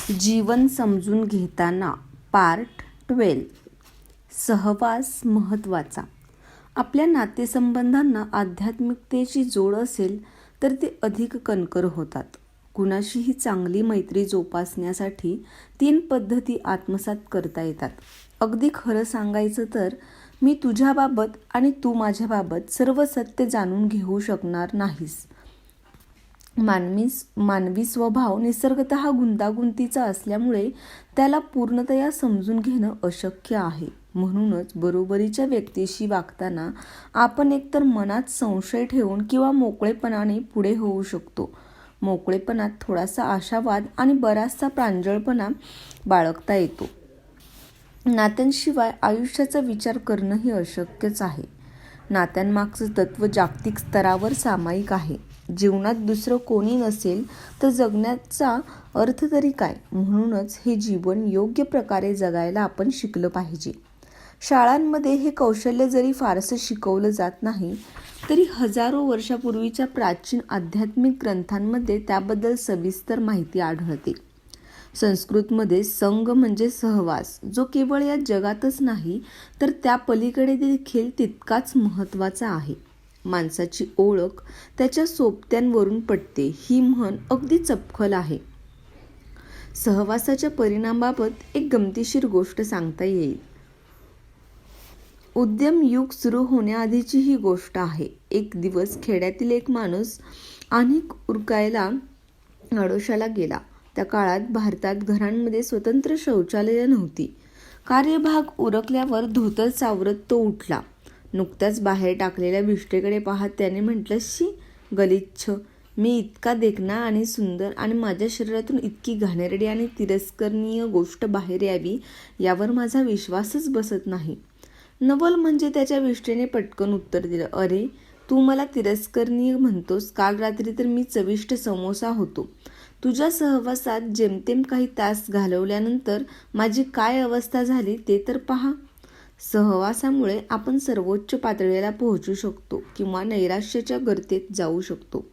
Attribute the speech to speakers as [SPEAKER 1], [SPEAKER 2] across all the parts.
[SPEAKER 1] जीवन समजून घेताना पार्ट 12. सहवास महत्त्वाचा. आपल्या नातेसंबंधांना आध्यात्मिकतेची जोड असेल तर ते अधिक कणखर होतात. कुणाशीही चांगली मैत्री जोपासण्यासाठी 3 पद्धती आत्मसात करता येतात. अगदी खरं सांगायचं तर मी तुझ्याबाबत आणि तू माझ्याबाबत सर्व सत्य जाणून घेऊ शकणार नाहीस. मानवी स्वभाव निसर्गतः गुंतागुंतीचा असल्यामुळे त्याला पूर्णतया समजून घेणं अशक्य आहे. म्हणूनच बरोबरीच्या व्यक्तीशी वागताना आपण एकतर मनात संशय ठेवून किंवा मोकळेपणाने पुढे होऊ शकतो. मोकळेपणात थोडासा आशावाद आणि बराचसा प्रांजळपणा बाळगता येतो. नात्यांशिवाय आयुष्याचा विचार करणंही अशक्यच आहे. नात्यांमागचं तत्त्व जागतिक स्तरावर सामायिक आहे. जीवनात दुसरं कोणी नसेल तर जगण्याचा अर्थ तरी काय? म्हणूनच हे जीवन योग्य प्रकारे जगायला आपण शिकलं पाहिजे. शाळांमध्ये हे कौशल्य जरी फारसं शिकवलं जात नाही तरी हजारो वर्षापूर्वीच्या प्राचीन आध्यात्मिक ग्रंथांमध्ये त्याबद्दल सविस्तर माहिती आढळते. संस्कृतमध्ये संघ म्हणजे सहवास, जो केवळ या जगातच नाही तर त्या पलीकडे देखील तितकाच महत्त्वाचा आहे. माणसाची ओळख त्याच्या सोबत्यांवरून पटते, ही म्हण अगदी चपखल आहे. सहवासाच्या परिणामाबाबत एक गमतीशीर गोष्ट सांगता येईल. उद्यम युग सुरू होण्याआधीची ही गोष्ट आहे. एक दिवस खेड्यातील एक माणूस आणीक उरकायला आडोशाला गेला. त्या काळात भारतात घरांमध्ये स्वतंत्र शौचालये नव्हती. कार्यभाग उरकल्यावर धोतर चावरत तो उठला. नुकत्याच बाहेर टाकलेल्या विष्टेकडे पाहत त्याने म्हटलं, शी गलिच्छ, मी इतका देखणा आणि सुंदर आणि माझ्या शरीरातून इतकी घाणेरडी आणि तिरस्करणीय गोष्ट बाहेर यावी यावर माझा विश्वासच बसत नाही. नवल म्हणजे त्याच्या विष्टेने पटकन उत्तर दिलं, अरे तू मला तिरस्करणीय म्हणतोस? काल रात्री तर मी चविष्ट समोसा होतो. तुझ्या सहवासात जेमतेम काही तास घालवल्यानंतर माझी काय अवस्था झाली ते तर पहा. सहवासामुळे आपण सर्वोच्च पातळीला पोहोचू शकतो किंवा नैराश्याच्या गर्तेत जाऊ शकतो.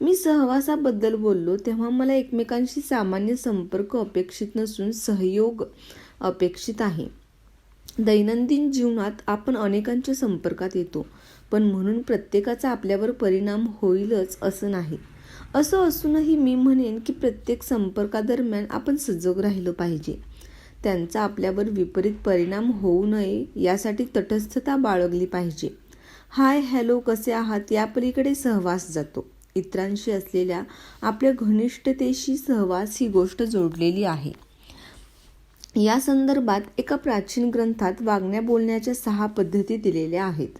[SPEAKER 1] मी सहवासाबद्दल बोललो तेव्हा मला एकमेकांशी सामान्य संपर्क अपेक्षित नसून सहयोग अपेक्षित आहे. दैनंदिन जीवनात आपण अनेकांच्या संपर्कात येतो, पण म्हणून प्रत्येकाचा आपल्यावर परिणाम होईलच असं नाही. असं असूनही मी म्हणेन की प्रत्येक संपर्कादरम्यान आपण सजग राहिलं पाहिजे. त्यांचा आपल्यावर विपरीत परिणाम होऊ नये यासाठी तटस्थता बाळगली पाहिजे. हाय हॅलो कसे आहात या पलीकडे सहवास जातो. इतरांशी असलेल्या आपल्या घनिष्ठतेशी सहवास ही गोष्ट जोडलेली आहे. या संदर्भात एका प्राचीन ग्रंथात वागण्या बोलण्याच्या 6 पद्धती दिलेल्या आहेत.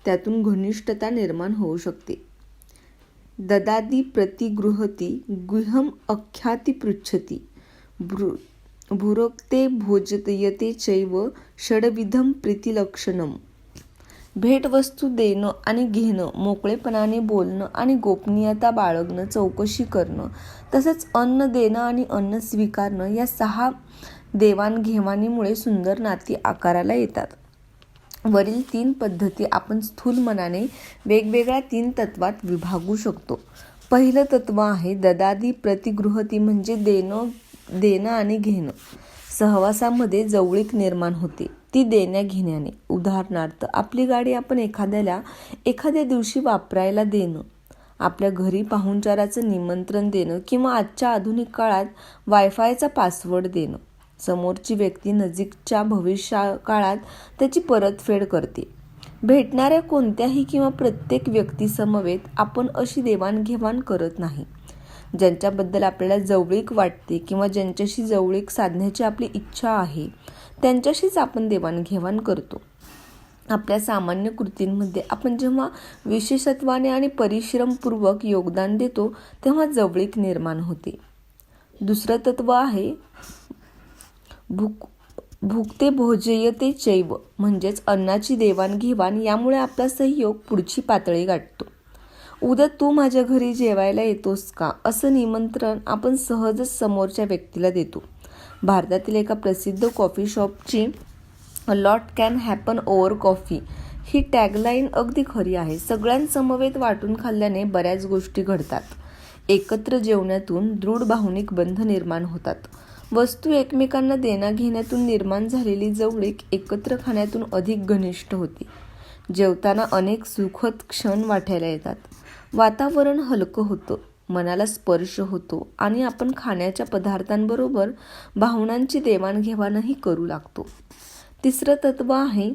[SPEAKER 1] त्यातून घनिष्ठता निर्माण होऊ शकते. ददाति प्रतिगृहती गुह्यम अख्याति पृच्छति भुरक्ते भोजयते चैव षड्विधम प्रीतिलक्षणम. भेटवस्तू देणं आणि घेणं, मोकळेपणाने बोलणं आणि गोपनीयता बाळगणं, चौकशी करणं, तसंच अन्न देणं आणि अन्न स्वीकारणं या 6 देवाणघेवाणीमुळे सुंदर नाती आकाराला येतात. वरील 3 पद्धती आपण स्थूल मनाने वेगवेगळ्या 3 तत्वात विभागू शकतो. पहिलं तत्व आहे ददाति प्रतिगृहती म्हणजे देणं आणि घेणं. सहवासामध्ये जवळीक निर्माण होते, ती देण्या घेण्याने. उदाहरणार्थ, आपली गाडी आपण एखाद्याला एखाद्या दिवशी वापरायला देणं, आपल्या घरी पाहुणचाराचं निमंत्रण देणं किंवा आजच्या आधुनिक काळात वायफायचा पासवर्ड देणं. समोरची व्यक्ती नजीकच्या भविष्यकाळात त्याची परतफेड करते. भेटणाऱ्या कोणत्याही किंवा प्रत्येक व्यक्तीसमवेत आपण अशी देवाणघेवाण करत नाही. ज्यांच्याबद्दल आपल्याला जवळीक वाटते किंवा ज्यांच्याशी जवळीक साधण्याची आपली इच्छा आहे त्यांच्याशीच आपण देवाणघेवाण करतो. आपल्या सामान्य कृतींमध्ये आपण जेव्हा विशेषत्वाने आणि परिश्रमपूर्वक योगदान देतो तेव्हा जवळीक निर्माण होते. दुसरं तत्व आहे भुक्ते भोजयते चैव म्हणजेच अन्नाची देवाणघेवाण. यामुळे आपला सहयोग पुढची पातळी गाठतो. उद्या तू माझ्या घरी जेवायला येतोस का असं निमंत्रण आपण सहजच समोरच्या व्यक्तीला देतो. भारतातील एका प्रसिद्ध कॉफी शॉपची a lot can happen over coffee ही टॅगलाईन अगदी खरी आहे. सगळ्यांसमवेत वाटून खाल्ल्याने बऱ्याच गोष्टी घडतात. एकत्र जेवण्यातून दृढ भावनिक बंध निर्माण होतात. वस्तू एकमेकांना देण्याघेण्यातून निर्माण झालेली जवळीक एकत्र खाण्यातून अधिक घनिष्ठ होते. जेवताना अनेक सुखद क्षण वाटायला येतात. वातावरण हलकं होतं, मनाला स्पर्श होतो आणि आपण खाण्याच्या पदार्थांबरोबर भावनांची देवाणघेवाणही करू लागतो. तिसरं तत्व आहे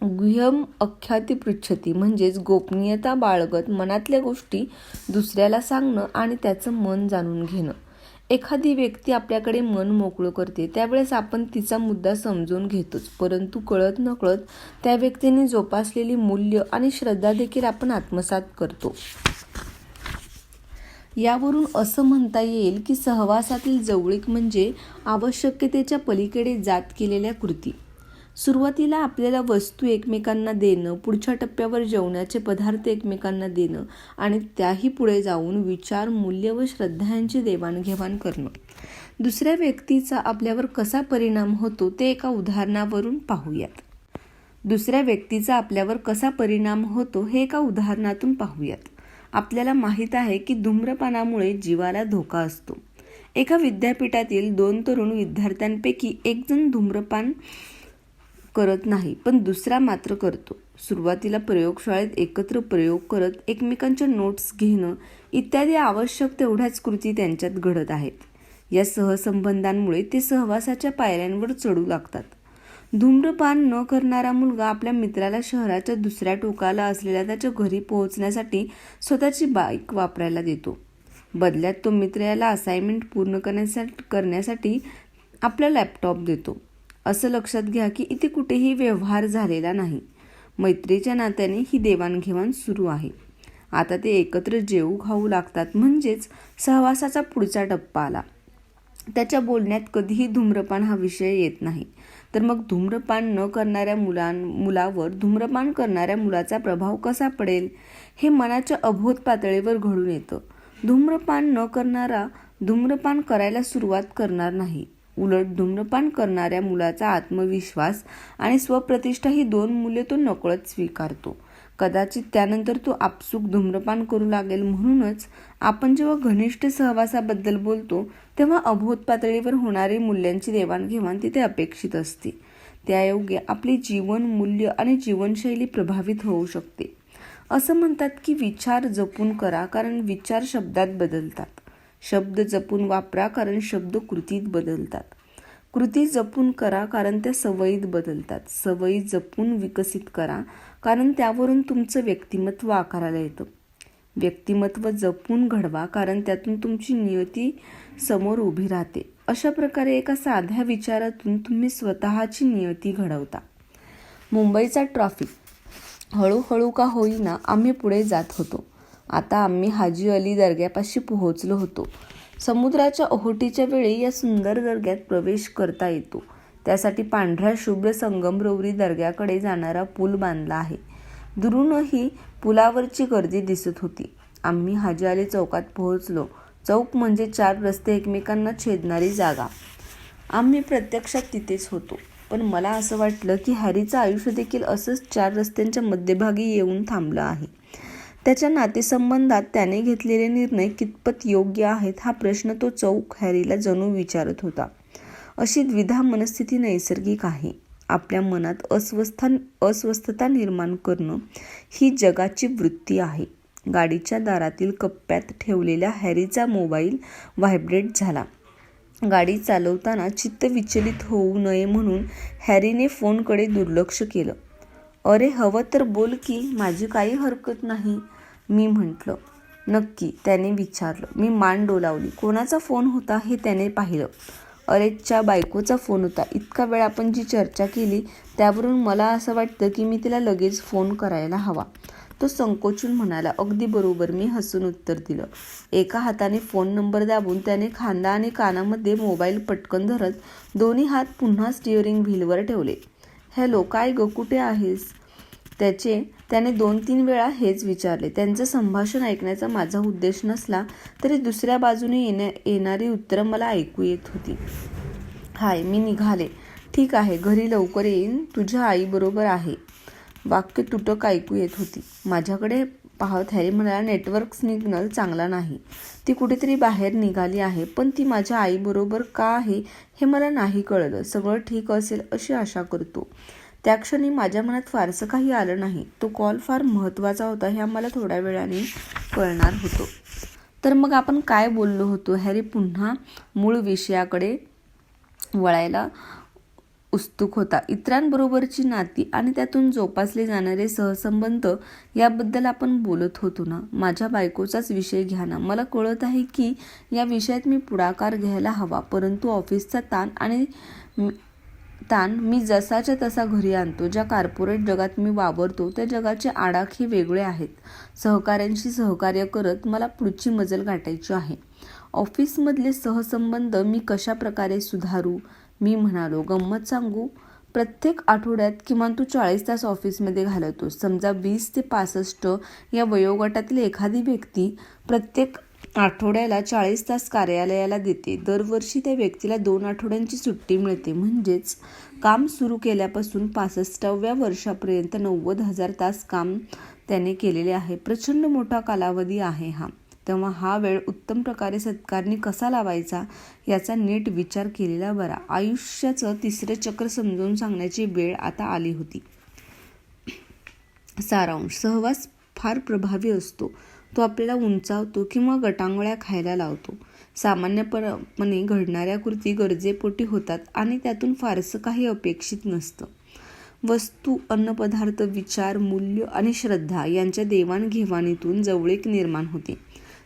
[SPEAKER 1] गुह्यम अख्याती पृच्छती, म्हणजेच गोपनीयता बाळगत मनातल्या गोष्टी दुसऱ्याला सांगणं आणि त्याचं मन जाणून घेणं. एखादी व्यक्ती आपल्याकडे मन मोकळं करते त्यावेळेस आपण तिचा मुद्दा समजून घेतोच, परंतु कळत नकळत त्या व्यक्तीने जोपासलेली मूल्य आणि श्रद्धा देखील आपण आत्मसात करतो. यावरून असं म्हणता येईल की सहवासातील जवळीक म्हणजे आवश्यकतेच्या पलीकडे जात केलेल्या कृती. सुरुवातीला आपल्याला वस्तू एकमेकांना देणं, पुढच्या टप्प्यावर जेवणाचे पदार्थ एकमेकांना देणं आणि त्याही पुढे जाऊन विचार, मूल्य व श्रद्धा यांची देवाणघेवाण करणं. दुसऱ्या व्यक्तीचा आपल्यावर कसा परिणाम होतो ते एका उदाहरणावरून पाहूयात. हे एका उदाहरणातून पाहूयात. आपल्याला माहीत आहे की धूम्रपानामुळे जीवाला धोका असतो. एका विद्यापीठातील 2 तरुण विद्यार्थ्यांपैकी एक जण धूम्रपान करत नाही, पण दुसरा मात्र करतो. सुरुवातीला प्रयोगशाळेत एकत्र प्रयोग करत एकमेकांच्या नोट्स घेणं इत्यादी आवश्यक तेवढ्याच कृती त्यांच्यात घडत आहेत. या सहसंबंधांमुळे ते सहवासाच्या पायऱ्यांवर चढू लागतात. धूम्रपान न करणारा मुलगा आपल्या मित्राला शहराच्या दुसऱ्या टोकाला असलेल्या त्याच्या घरी पोहोचण्यासाठी स्वतःची बाईक वापरायला देतो. बदल्यात तो मित्र याला असाइनमेंट पूर्ण करण्यासाठी आपला लॅपटॉप देतो. असं लक्षात घ्या की इथे कुठेही व्यवहार झालेला नाही. मैत्रीच्या नात्याने ही देवाणघेवाण सुरू आहे. आता ते एकत्र जेवू खाऊ लागतात, म्हणजेच सहवासाचा पुढचा टप्पा आला. त्याच्या बोलण्यात कधीही धूम्रपान हा विषय येत नाही. तर मग धूम्रपान न करणाऱ्या मुलावर धूम्रपान करणाऱ्या मुलाचा प्रभाव कसा पडेल हे मनाच्या अबोध पातळीवर घडून येतं. धूम्रपान न करणारा धूम्रपान करायला सुरुवात करणार नाही. उलट धूम्रपान करणाऱ्या मुलाचा आत्मविश्वास आणि स्वप्रतिष्ठा ही 2 मूल्ये तो नकळत स्वीकारतो. कदाचित त्यानंतर तो आपसूक धूम्रपान करू लागेल. म्हणूनच आपण जेव्हा घनिष्ठ सहवासाबद्दल बोलतो तेव्हा अबोध पातळीवर होणारी मूल्यांची देवाणघेवाण तिथे अपेक्षित असते. त्यायोगे आपली जीवन मूल्य आणि जीवनशैली प्रभावित होऊ शकते. असं म्हणतात की विचार जपून करा, कारण विचार शब्दात बदलतात. शब्द जपून वापरा, कारण शब्द कृतीत बदलतात. कृती जपून करा, कारण त्या सवयीत बदलतात. सवयी जपून विकसित करा, कारण त्यावरून तुमचं व्यक्तिमत्व आकाराला येतं. व्यक्तिमत्व जपून घडवा, कारण त्यातून तुमची नियती समोर उभी राहते. अशा प्रकारे एका साध्या विचारातून तुम्ही स्वतःची नियती घडवता. मुंबईचा ट्रॅफिक. हळूहळू का होईना आम्ही पुढे जात होतो. आता आम्ही हाजी अली दर्ग्यापाशी पोहोचलो होतो. समुद्राच्या ओहोटीच्या वेळी या सुंदर दर्ग्यात प्रवेश करता येतो. त्यासाठी पांढऱ्या शुभ्र संगमरवरी दर्ग्याकडे जाणारा पूल बांधला आहे. दुरूनही पुलावरची गर्दी दिसत होती. आम्ही हाजी अली चौकात पोहोचलो. चौक म्हणजे 4 रस्ते एकमेकांना छेदणारी जागा. आम्ही प्रत्यक्षात तिथेच होतो. पण मला असं वाटलं की हॅरीचं आयुष्य देखील असंच 4 रस्त्यांच्या मध्यभागी येऊन थांबलं आहे. त्याच्या नातेसंबंधात त्याने घेतलेले निर्णय कितपत योग्य आहेत हा प्रश्न तो चौक हॅरीला जणू विचारत होता. अशी द्विधा मनस्थिती नैसर्गिक आहे. आपल्या मनात अस्वस्थता निर्माण करणं ही जगाची वृत्ती आहे. गाडीच्या दारातील कप्प्यात ठेवलेल्या हॅरीचा मोबाईल व्हायब्रेट झाला. गाडी चालवताना चित्त विचलित होऊ नये म्हणून हॅरीने फोनकडे दुर्लक्ष केलं. अरे हवं तर बोल की, माझी काही हरकत नाही, मी म्हटलं. नक्की, त्याने विचारलं. मी मान डोलावली. कोणाचा फोन होता हे त्याने पाहिलं. अरेच्या बायकोचा फोन होता. इतका वेळ आपण जी चर्चा केली त्यावरून मला असं वाटतं की मी तिला लगेच फोन करायला हवा. तो संकोचून म्हणाला. अगदी बरोबर, मी हसून उत्तर दिलं. एका हाताने फोन नंबर दाबून त्याने खांदा आणि कानामध्ये मोबाईल पटकन धरत दोन्ही हात पुन्हा स्टिअरिंग व्हीलवर ठेवले. हॅलो, काय ग, कुठे आहेस? त्याने 2-3 वेळा हेच विचारले. त्यांचं संभाषण ऐकण्याचा माझा उद्देश नसला तरी दुसऱ्या बाजूने येणारी उत्तरं मला ऐकू येत होती. हाय, मी निघाले. ठीक आहे, घरी लवकर येईन. तुझ्या आईबरोबर आहे. वाक्य तुटक ऐकू येत होती. माझ्याकडे पाहत हॅरी म्हणाला, नेटवर्क सिग्नल चांगला नाही. ती कुठेतरी बाहेर निघाली आहे, पण ती माझ्या आईबरोबर का आहे हे मला नाही कळलं. सगळं ठीक असेल अशी आशा करतो. त्या क्षणी माझ्या मनात फारसं काही आलं नाही. तो कॉल फार महत्त्वाचा होता हे आम्हाला थोड्या वेळाने कळणार होतं. तर मग आपण काय बोललो होतो? हॅरी पुन्हा मूळ विषयाकडे वळायला उत्सुक होता. इतरांबरोबरची नाती आणि त्यातून जोपासले जाणारे सहसंबंध याबद्दल आपण बोलत होतो ना. माझ्या बायकोचाच विषय घ्या ना. मला कळत आहे की या विषयात मी पुढाकार घ्यायला हवा, परंतु ऑफिसचा ताण मी जसाच्या तसा घरी आणतो. ज्या कॉर्पोरेट जगात मी वावरतो त्या जगाचे आडाखे वेगळे आहेत. सहकाऱ्यांशी सहकार्य करत मला पुढची मजल गाठायची आहे. ऑफिसमधले सहसंबंध मी कशा प्रकारे सुधारू? मी म्हणालो, गंमत सांगू, प्रत्येक आठवड्यात किमान तू 40 तास ऑफिसमध्ये घालवतोस. समजा 20 ते 65 या वयोगटातील एखादी व्यक्ती प्रत्येक आठवड्याला 40 तास कार्यालयाला देते. दरवर्षी त्या व्यक्तीला 2 आठवड्यांची सुट्टी मिळते. म्हणजेच काम सुरू केल्यापासून 65व्या वर्षापर्यंत 90,000 तास काम त्याने केलेले आहे. प्रचंड मोठा कालावधी आहे हा. तेव्हा हा वेळ उत्तम प्रकारे सत्कारणी कसा लावायचा याचा नीट विचार केलेला बरा. आयुष्याचं तिसरं चक्र समजावून सांगण्याची वेळ आता आली होती. सारांश: सहवास फार प्रभावी असतो. तो आपल्याला उंचावतो किंवा गटांगळ्या खायला लावतो. सामान्यपणे घडणाऱ्या कृती गरजेपोटी होतात आणि त्यातून फारसं काही अपेक्षित नसतं. वस्तू, अन्नपदार्थ, विचार, मूल्य आणि श्रद्धा यांच्या देवाणघेवाणीतून जवळीक निर्माण होते.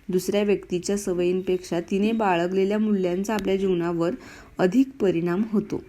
[SPEAKER 1] दुसऱ्या व्यक्तीच्या सवयींपेक्षा तिने बाळगलेल्या मूल्यांचा आपल्या जीवनावर अधिक परिणाम होतो.